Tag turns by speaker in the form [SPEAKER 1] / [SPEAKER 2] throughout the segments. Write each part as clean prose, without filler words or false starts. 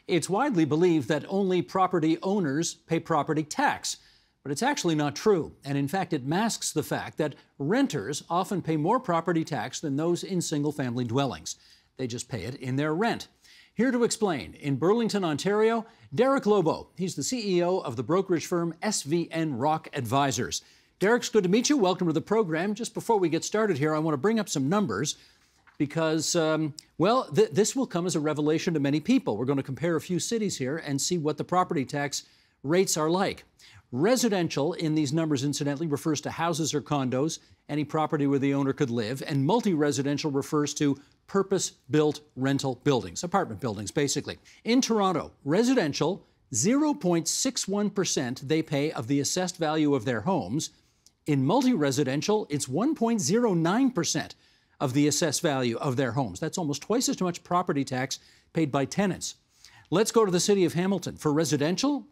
[SPEAKER 1] It's widely believed that only property owners pay property tax, but it's actually not true. And in fact, it masks the fact that renters often pay more property tax than those in single-family dwellings. They just pay it in their rent. Here to explain, in Burlington, Ontario, Derek Lobo. He's the CEO of the brokerage firm SVN Rock Advisors. Derek, it's good to meet you. Welcome to the program. Just before we get started here, I want to bring up some numbers because, this will come as a revelation to many people. We're going to compare a few cities here and see what the property tax rates are like. Residential in these numbers, incidentally, refers to houses or condos, any property where the owner could live, and multi-residential refers to purpose-built rental buildings, apartment buildings, basically. In Toronto, residential, 0.61% they pay of the assessed value of their homes. In multi-residential, it's 1.09% of the assessed value of their homes. That's almost twice as much property tax paid by tenants. Let's go to the city of Hamilton. For residential,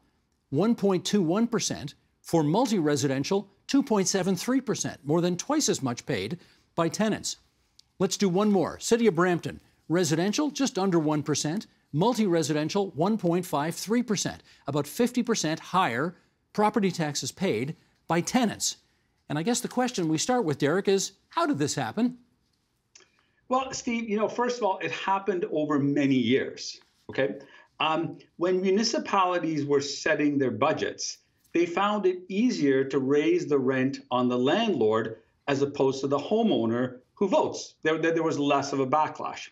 [SPEAKER 1] 1.21%. For multi-residential, 2.73%, more than twice as much paid by tenants. Let's do one more. City of Brampton, residential, just under 1%. Multi-residential, 1.53%, about 50% higher property taxes paid by tenants. And I guess the question we start with, Derek, is how did this happen?
[SPEAKER 2] Well, Steve, first of all, it happened over many years, okay? When municipalities were setting their budgets, they found it easier to raise the rent on the landlord as opposed to the homeowner who votes. There was less of a backlash.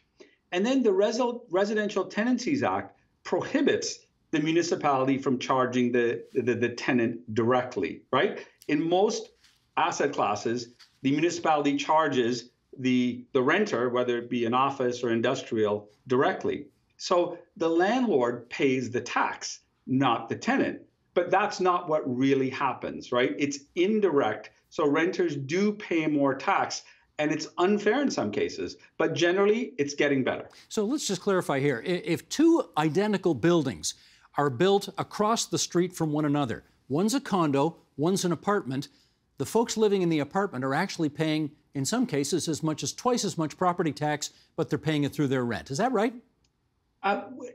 [SPEAKER 2] And then the Residential Tenancies Act prohibits the municipality from charging the tenant directly, right? In most asset classes, the municipality charges the renter, whether it be an office or industrial, directly. So the landlord pays the tax, not the tenant. But that's not what really happens, right? It's indirect. So renters do pay more tax, and it's unfair in some cases. But generally, it's getting better.
[SPEAKER 1] So let's just clarify here. If two identical buildings are built across the street from one another, one's a condo, one's an apartment, the folks living in the apartment are actually paying, in some cases, as much as twice as much property tax, but they're paying it through their rent. Is that right?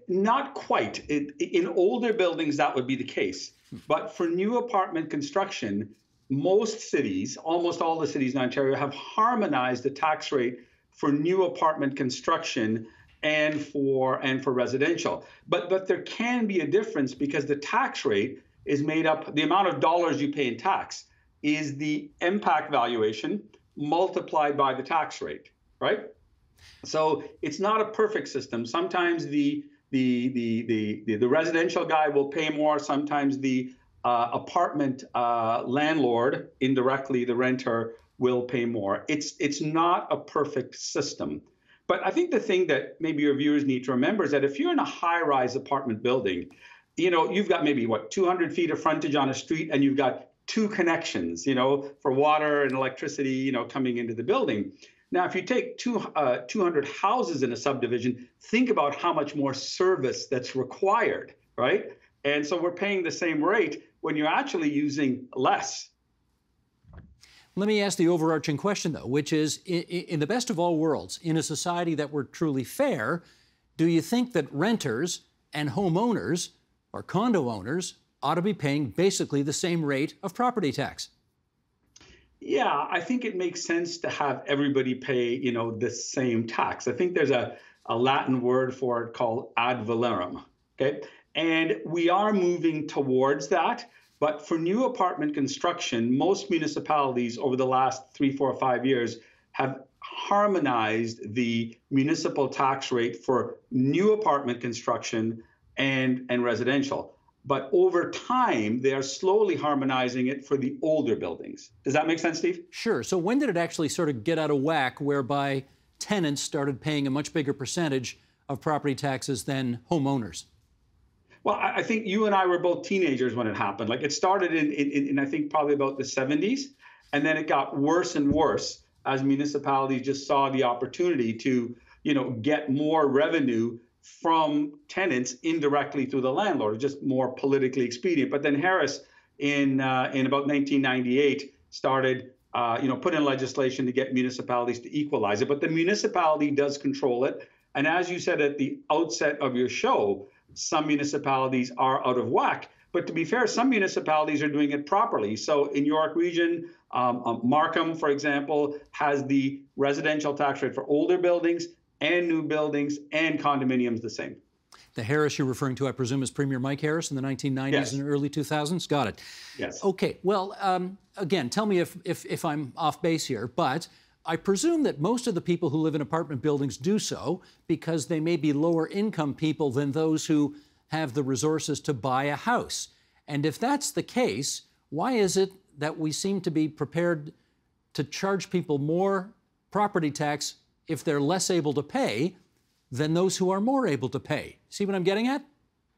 [SPEAKER 2] Not quite. In older buildings, that would be the case. But for new apartment construction, most cities, almost all the cities in Ontario, have harmonized the tax rate for new apartment construction and for residential. But there can be a difference because the tax rate is made up, the amount of dollars you pay in tax is the impact valuation multiplied by the tax rate, right? So it's not a perfect system. Sometimes the residential guy will pay more. Sometimes the apartment landlord, indirectly the renter, will pay more. It's not a perfect system. But I think the thing that maybe your viewers need to remember is that if you're in a high-rise apartment building, you've got maybe 200 feet of frontage on a street, and you've got two connections, for water and electricity, coming into the building. Now, if you take 200 houses in a subdivision, think about how much more service that's required, right? And so we're paying the same rate when you're actually using less.
[SPEAKER 1] Let me ask the overarching question, though, which is, in the best of all worlds, in a society that were truly fair, do you think that renters and homeowners or condo owners ought to be paying basically the same rate of property tax?
[SPEAKER 2] Yeah, I think it makes sense to have everybody pay, the same tax. I think there's a Latin word for it called ad valorem, okay? And we are moving towards that. But for new apartment construction, most municipalities over the last 3, 4, 5 years have harmonized the municipal tax rate for new apartment construction and residential. But over time, they are slowly harmonizing it for the older buildings. Does that make sense, Steve?
[SPEAKER 1] Sure. So when did it actually sort of get out of whack whereby tenants started paying a much bigger percentage of property taxes than homeowners?
[SPEAKER 2] Well, I think you and I were both teenagers when it happened. Like, it started in I think probably about the 70s, and then it got worse and worse as municipalities just saw the opportunity to, get more revenue from tenants indirectly through the landlord, just more politically expedient. But then Harris, in about 1998, started, put in legislation to get municipalities to equalize it. But the municipality does control it. And as you said at the outset of your show, some municipalities are out of whack. But to be fair, some municipalities are doing it properly. So in York Region, Markham, for example, has the residential tax rate for older buildings and new buildings and condominiums the same.
[SPEAKER 1] The Harris you're referring to, I presume, is Premier Mike Harris in the 1990s
[SPEAKER 2] Yes.
[SPEAKER 1] and early 2000s? Got it.
[SPEAKER 2] Yes.
[SPEAKER 1] Okay, well, again, tell me if I'm off base here, but I presume that most of the people who live in apartment buildings do so because they may be lower income people than those who have the resources to buy a house. And if that's the case, why is it that we seem to be prepared to charge people more property tax if they're less able to pay than those who are more able to pay? See what I'm getting at?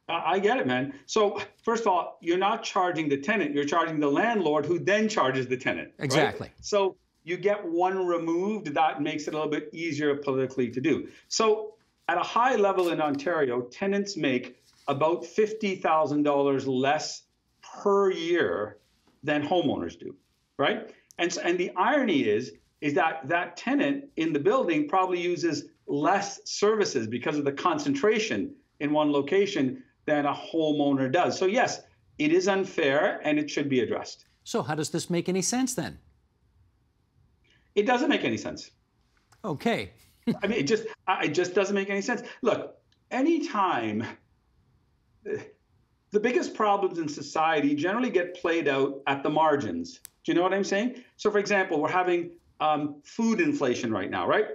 [SPEAKER 2] I get it, man. So first of all, you're not charging the tenant, you're charging the landlord who then charges the tenant.
[SPEAKER 1] Exactly.
[SPEAKER 2] Right? So you get one removed, that makes it a little bit easier politically to do. So at a high level in Ontario, tenants make about $50,000 less per year than homeowners do, right? And the irony is that that tenant in the building probably uses less services because of the concentration in one location than a homeowner does. So yes, it is unfair and it should be addressed.
[SPEAKER 1] So how does this make any sense then?
[SPEAKER 2] It doesn't make any sense.
[SPEAKER 1] Okay.
[SPEAKER 2] I mean, it just doesn't make any sense. Look, anytime the biggest problems in society generally get played out at the margins. Do you know what I'm saying? So for example, we're having food inflation right now, right?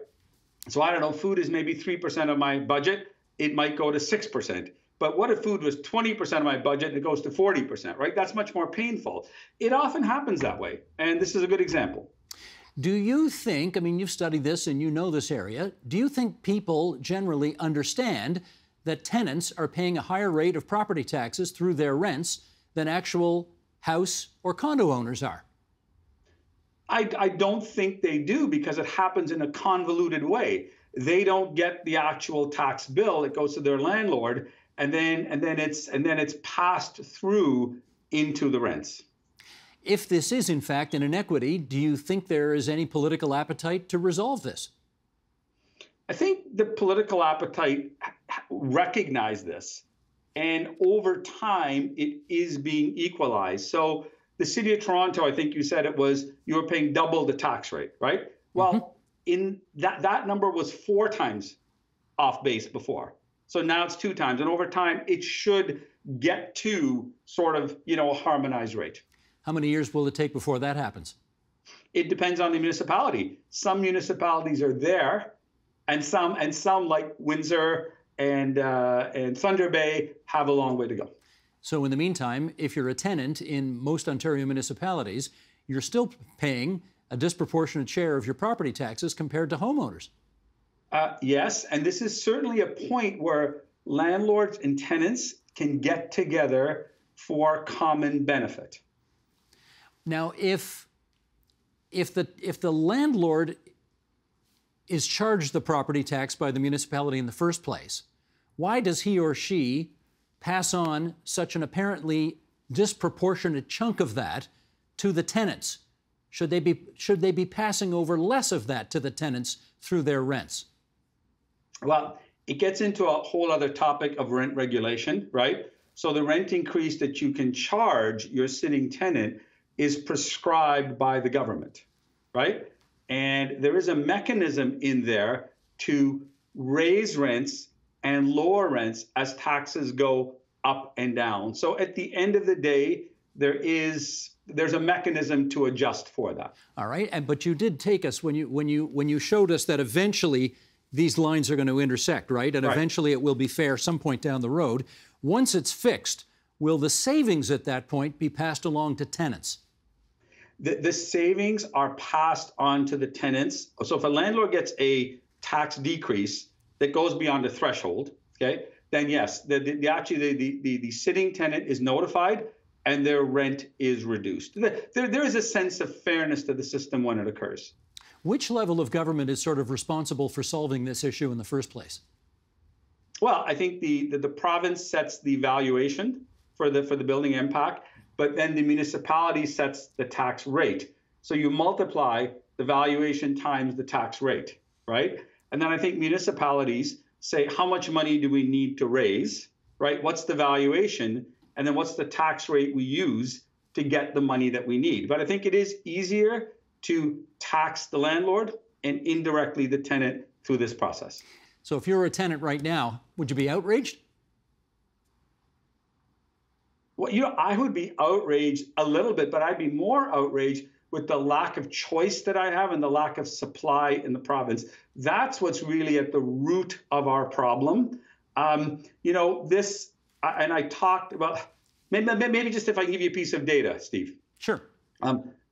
[SPEAKER 2] So I don't know, food is maybe 3% of my budget. It might go to 6%. But what if food was 20% of my budget and it goes to 40%, right? That's much more painful. It often happens that way. And this is a good example.
[SPEAKER 1] Do you think, I mean, you've studied this and you know this area, do you think people generally understand that tenants are paying a higher rate of property taxes through their rents than actual house or condo owners are?
[SPEAKER 2] I don't think they do because it happens in a convoluted way. They don't get the actual tax bill; it goes to their landlord, and then it's passed through into the rents.
[SPEAKER 1] If this is in fact an inequity, do you think there is any political appetite to resolve this?
[SPEAKER 2] I think the political appetite recognized this, and over time it is being equalized. So the city of Toronto, I think you said it was, you were paying double the tax rate, right? Well, in that number was 4 times off base before. So now it's 2 times, and over time it should get to sort of, a harmonized rate.
[SPEAKER 1] How many years will it take before that happens?
[SPEAKER 2] It depends on the municipality. Some municipalities are there, and some like Windsor and Thunder Bay have a long way to go.
[SPEAKER 1] So in the meantime, if you're a tenant in most Ontario municipalities, you're still paying a disproportionate share of your property taxes compared to homeowners.
[SPEAKER 2] Yes, and this is certainly a point where landlords and tenants can get together for common benefit.
[SPEAKER 1] Now, if the landlord is charged the property tax by the municipality in the first place, why does he or she pass on such an apparently disproportionate chunk of that to the tenants? Should they be passing over less of that to the tenants through their rents?
[SPEAKER 2] Well, it gets into a whole other topic of rent regulation, right? So the rent increase that you can charge your sitting tenant is prescribed by the government, right? And there is a mechanism in there to raise rents and lower rents as taxes go up and down. So at the end of the day, there's a mechanism to adjust for that.
[SPEAKER 1] All right, but you did take us when you showed us that eventually these lines are going to intersect, right? And eventually it will be fair some point down the road. Once it's fixed, will the savings at that point be passed along to tenants?
[SPEAKER 2] The savings are passed on to the tenants. So if a landlord gets a tax decrease that goes beyond a threshold, okay, then yes, the sitting tenant is notified and their rent is reduced. There is a sense of fairness to the system when it occurs.
[SPEAKER 1] Which level of government is sort of responsible for solving this issue in the first place?
[SPEAKER 2] Well, I think the province sets the valuation for the building impact, but then the municipality sets the tax rate. So you multiply the valuation times the tax rate, right? And then I think municipalities say, how much money do we need to raise, right? What's the valuation? And then what's the tax rate we use to get the money that we need? But I think it is easier to tax the landlord and indirectly the tenant through this process.
[SPEAKER 1] So if you're a tenant right now, would you be outraged?
[SPEAKER 2] Well, I would be outraged a little bit, but I'd be more outraged with the lack of choice that I have and the lack of supply in the province. That's what's really at the root of our problem. And I talked about, maybe just if I give you a piece of data, Steve.
[SPEAKER 1] Sure.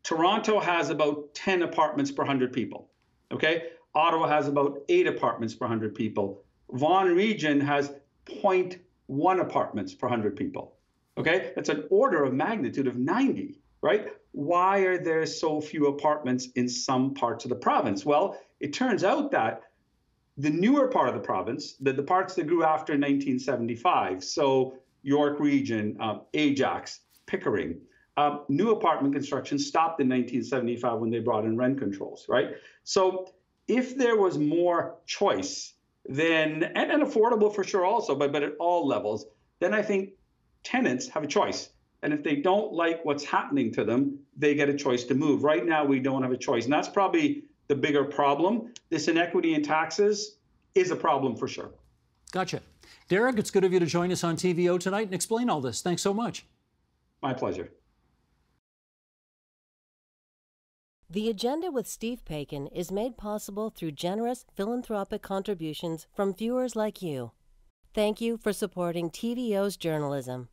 [SPEAKER 2] Toronto has about 10 apartments per 100 people, okay? Ottawa has about 8 apartments per 100 people. Vaughan Region has 0.1 apartments per 100 people, okay? That's an order of magnitude of 90, right? Why are there so few apartments in some parts of the province? Well, it turns out that the newer part of the province, the parts that grew after 1975, so York Region, Ajax, Pickering, new apartment construction stopped in 1975 when they brought in rent controls, right? So if there was more choice, then, and affordable for sure also, but at all levels, then I think tenants have a choice. And if they don't like what's happening to them, they get a choice to move. Right now, we don't have a choice. And that's probably the bigger problem. This inequity in taxes is a problem for sure.
[SPEAKER 1] Gotcha. Derek, it's good of you to join us on TVO tonight and explain all this. Thanks so much.
[SPEAKER 2] My pleasure.
[SPEAKER 3] The Agenda with Steve Paikin is made possible through generous philanthropic contributions from viewers like you. Thank you for supporting TVO's journalism.